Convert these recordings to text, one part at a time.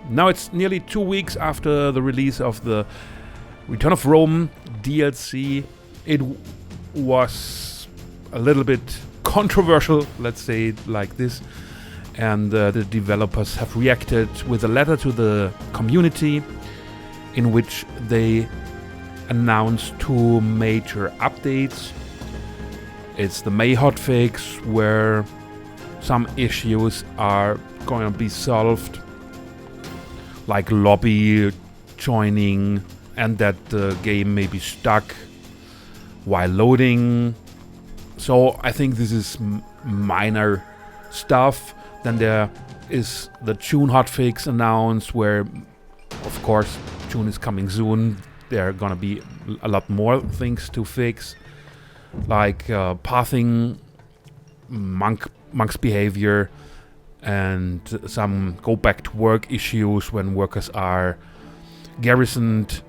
Now it's nearly 2 weeks after the release of the Return of Rome DLC. It was a little bit controversial, let's say it like this, and the developers have reacted with a letter to the community in which they announced 2 major updates. It's the May hotfix, where some issues are going to be solved, like lobby joining, and that the game may be stuck while loading. So I think this is minor stuff. Then there is the June hotfix announced, where of course June is coming soon. There are gonna be a lot more things to fix, like pathing, monk's behavior, and some go back to work issues when workers are garrisoned,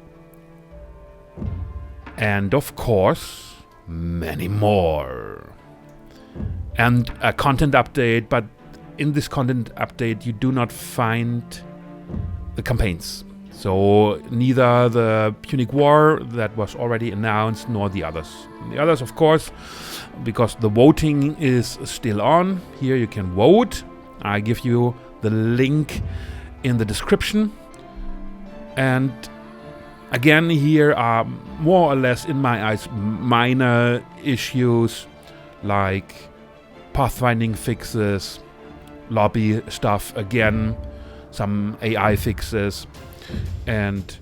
and of course many more. And a content update, but in this content update you do not find the campaigns. So neither the Punic War that was already announced nor the others. The others, of course, because the voting is still on. Here you can vote. I give you the link in the description. And again, here are more or less, in my eyes, minor issues like pathfinding fixes, lobby stuff again, some AI fixes, and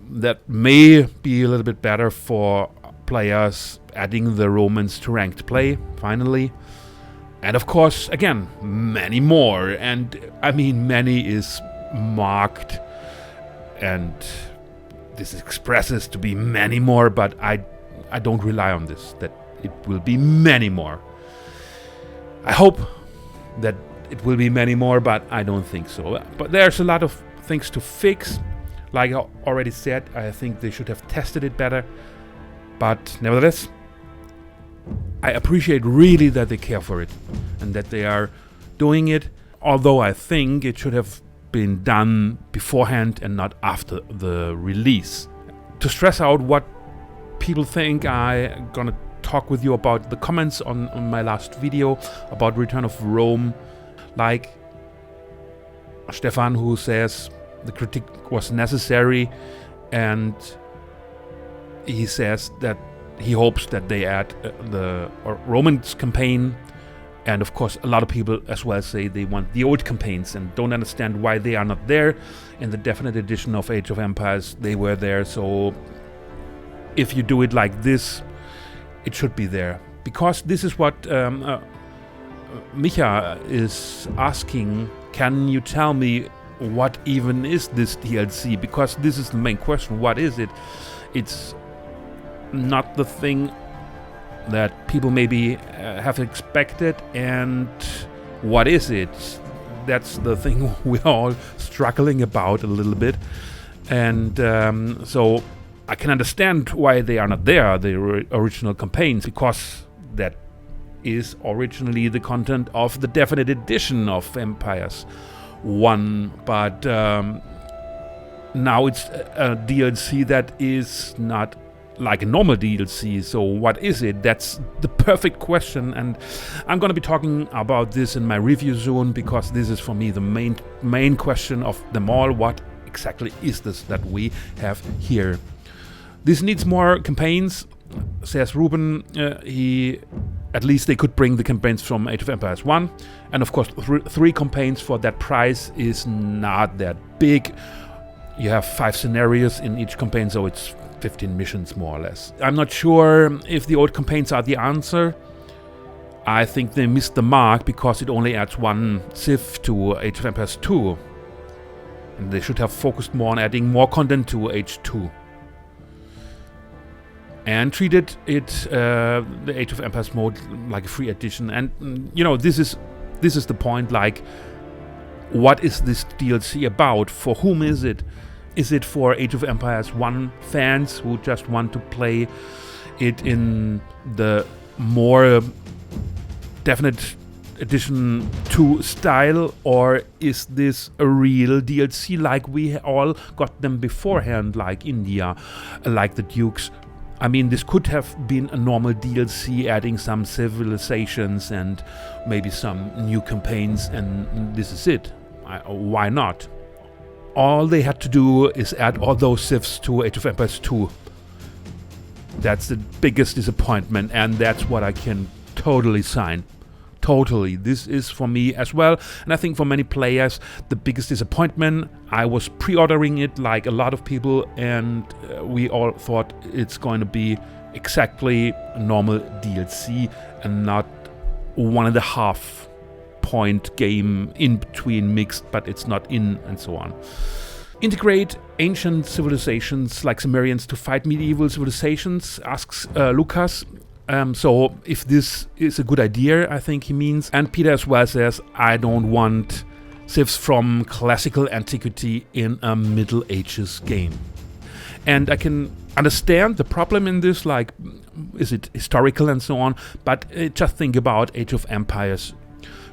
that may be a little bit better for players, adding the Romans to ranked play finally. And of course, again, many more, and I mean many is marked, and this expresses to be many more, but I don't rely on this, that it will be many more. I hope that it will be many more, but I don't think so. But there's a lot of things to fix. Like I already said, I think they should have tested it better. But nevertheless, I appreciate really that they care for it and that they are doing it. Although I think it should have been done beforehand and not after the release. To stress out what people think, I'm gonna talk with you about the comments on my last video about Return of Rome. Like Stefan, who says the critique was necessary, and he says that he hopes that they add the Romans campaign. And of course a lot of people as well say they want the old campaigns and don't understand why they are not there. In the Definite Edition of Age of Empires they were there, so if you do it like this, it should be there. Because this is what Micha is asking, can you tell me what even is this DLC? Because this is the main question, what is it? It's not the thing that people maybe have expected, and what is it? That's the thing we're all struggling about a little bit. And so I can understand why they are not there, the original campaigns, because that is originally the content of the Definite Edition of Empires 1, but now it's a DLC that is not like a normal DLC. So what is it? That's the perfect question, and I'm gonna be talking about this in my review soon, because this is for me the main question of them all. What exactly is this that we have here? This needs more campaigns, says Ruben. At least they could bring the campaigns from Age of Empires 1, and of course 3 campaigns for that price is not that big. You have 5 scenarios in each campaign, so it's 15 missions more or less. I'm not sure if the old campaigns are the answer. I think they missed the mark because it only adds 1 civ to Age of Empires 2, and they should have focused more on adding more content to Age 2 and treated it the Age of Empires mode like a free edition. And you know, this is the point. Like, what is this DLC about? For whom is it? Is it for Age of Empires 1 fans who just want to play it in the more Definite Edition 2 style, or is this a real DLC like we all got them beforehand, like India, like the Dukes? I mean, this could have been a normal DLC, adding some civilizations and maybe some new campaigns, and this is it. Why not? All they had to do is add all those civs to Age of Empires 2. That's the biggest disappointment, and that's what I can totally sign. Totally. This is for me as well, and I think for many players, the biggest disappointment. I was pre-ordering it like a lot of people, and we all thought it's going to be exactly a normal DLC and not 1.5 point game in between mixed, but it's not in, and so on. Integrate ancient civilizations like Sumerians to fight medieval civilizations, asks Lucas. So if this is a good idea, I think he means. And Peter as well says, I don't want civs from classical antiquity in a Middle Ages game. And I can understand the problem in this, like, is it historical and so on, but just think about Age of Empires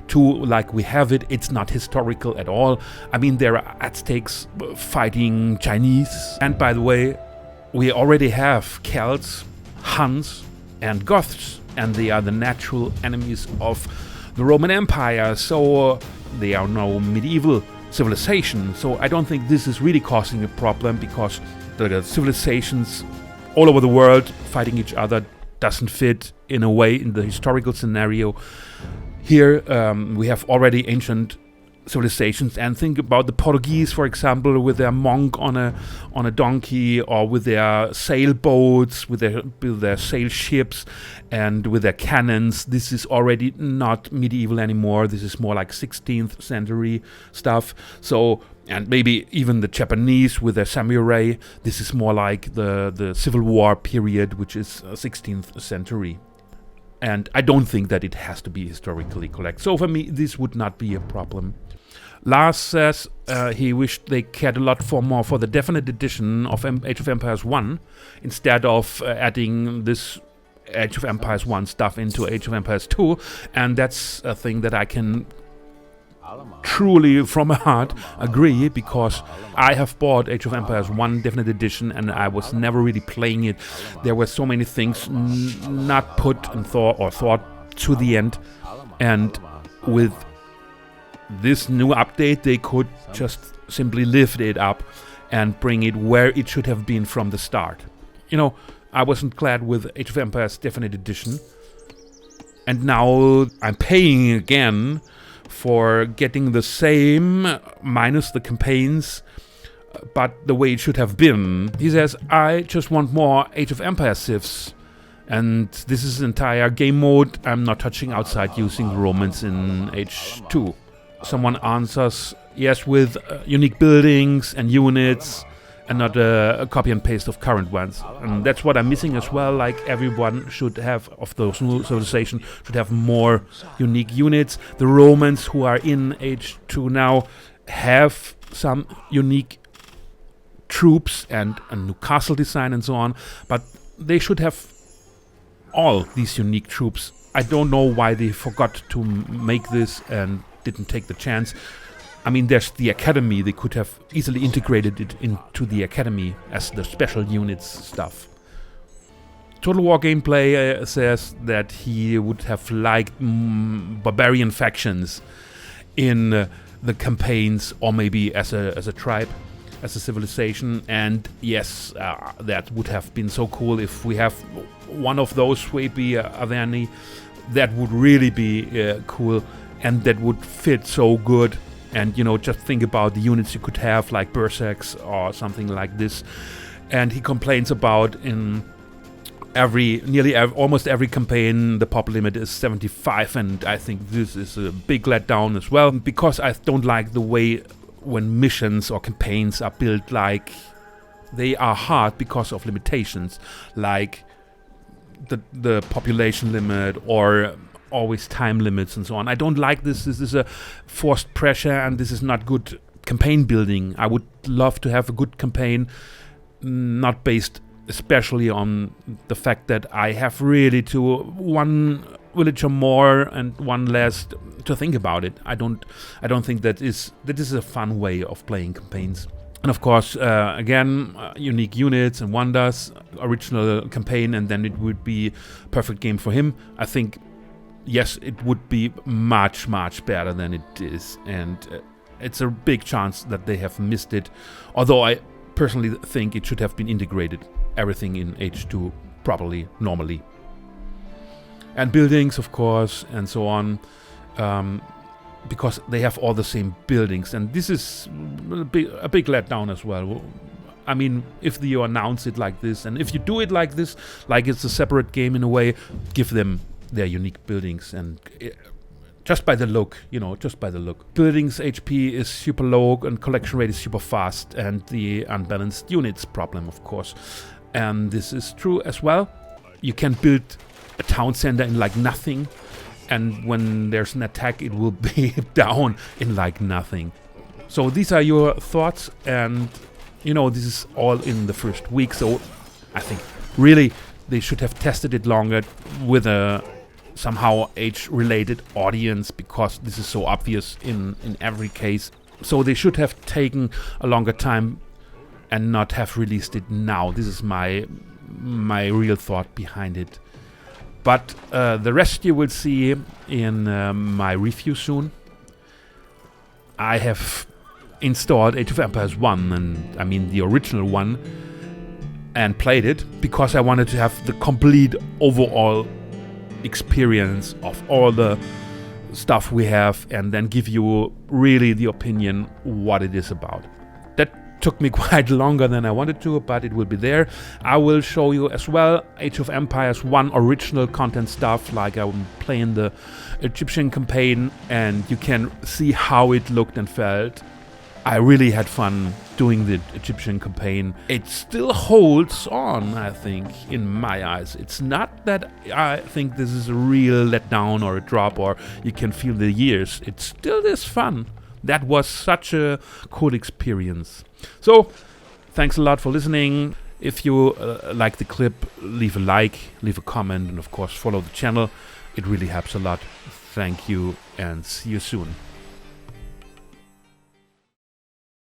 2 like we have it. It's not historical at all. I mean, there are Aztecs fighting Chinese. And by the way, we already have Celts, Huns, and Goths, and they are the natural enemies of the Roman Empire, so they are no medieval civilization. So I don't think this is really causing a problem, because the civilizations all over the world fighting each other doesn't fit in a way in the historical scenario. Here we have already ancient civilizations, and think about the Portuguese, for example, with their monk on a donkey, or with their sailboats, with their sail ships, and with their cannons. This is already not medieval anymore. This is more like 16th century stuff. So, and maybe even the Japanese with their samurai. This is more like the Civil War period, which is 16th century. And I don't think that it has to be historically correct. So for me, this would not be a problem. Lars says he wished they cared a lot more for the definite edition of Age of Empires 1 instead of adding this Age of Empires 1 stuff into Age of Empires 2, and that's a thing that I can truly from my heart agree, because I have bought Age of Empires 1 Definite Edition and I was never really playing it. There were so many things not put in thought to the end, and with this new update they could just simply lift it up and bring it where it should have been from the start. You know, I wasn't glad with Age of Empires Definite Edition, and now I'm paying again for getting the same minus the campaigns, but the way it should have been. He says, I just want more Age of Empires civs, and this is entire game mode. I'm not touching outside using the Romans in H2. Someone answers, yes, with unique buildings and units, and not a copy and paste of current ones. And that's what I'm missing as well. Like, everyone should have, of those new civilizations, should have more unique units. The Romans who are in H2 now have some unique troops and a new castle design and so on, but they should have all these unique troops. I don't know why they forgot to make this and didn't take the chance. I mean, there's the academy. They could have easily integrated it into the academy as the special units stuff. Total War Gameplay says that he would have liked barbarian factions in the campaigns, or maybe as a tribe, as a civilization. And yes, that would have been so cool if we have one of those Swaby Averni. That would really be cool, and that would fit so good. And, you know, just think about the units you could have, like Berserks or something like this. And he complains about in almost every campaign, the pop limit is 75, and I think this is a big letdown as well, because I don't like the way when missions or campaigns are built, like they are hard because of limitations, like the population limit or always time limits and so on. I don't like this. This is a forced pressure, and this is not good campaign building. I would love to have a good campaign, not based especially on the fact that I have really to one villager more and one less to think about it. I don't think that is a fun way of playing campaigns. And of course, again, unique units and wonders, original campaign, and then it would be perfect game for him. I think, yes, it would be much better than it is, and it's a big chance that they have missed it. Although I personally think it should have been integrated, everything in H2 properly, normally. And buildings, of course, and so on, because they have all the same buildings, and this is a big letdown as well. I mean, if you announce it like this, and if you do it like this, like it's a separate game in a way, give them their unique buildings, and just by the look, just by the look. Buildings HP is super low, and collection rate is super fast, and the unbalanced units problem, of course. And this is true as well. You can build a town center in like nothing, and when there's an attack it will be down in like nothing. So these are your thoughts, and this is all in the first week, so I think really they should have tested it longer with a somehow age-related audience, because this is so obvious in every case. So they should have taken a longer time and not have released it now. This is my real thought behind it. But the rest you will see in my review soon. I have installed Age of Empires 1, and I mean the original one, and played it because I wanted to have the complete overall experience of all the stuff we have, and then give you really the opinion what it is about. That took me quite longer than I wanted to, but it will be there. I will show you as well Age of Empires 1 original content stuff, like I'm playing the Egyptian campaign, and you can see how it looked and felt. I really had fun doing the Egyptian campaign. It still holds on, I think, in my eyes. It's not that I think this is a real letdown or a drop, or you can feel the years. It still is fun. That was such a cool experience. So, thanks a lot for listening. If you like the clip, leave a like, leave a comment, and of course follow the channel. It really helps a lot. Thank you, and see you soon.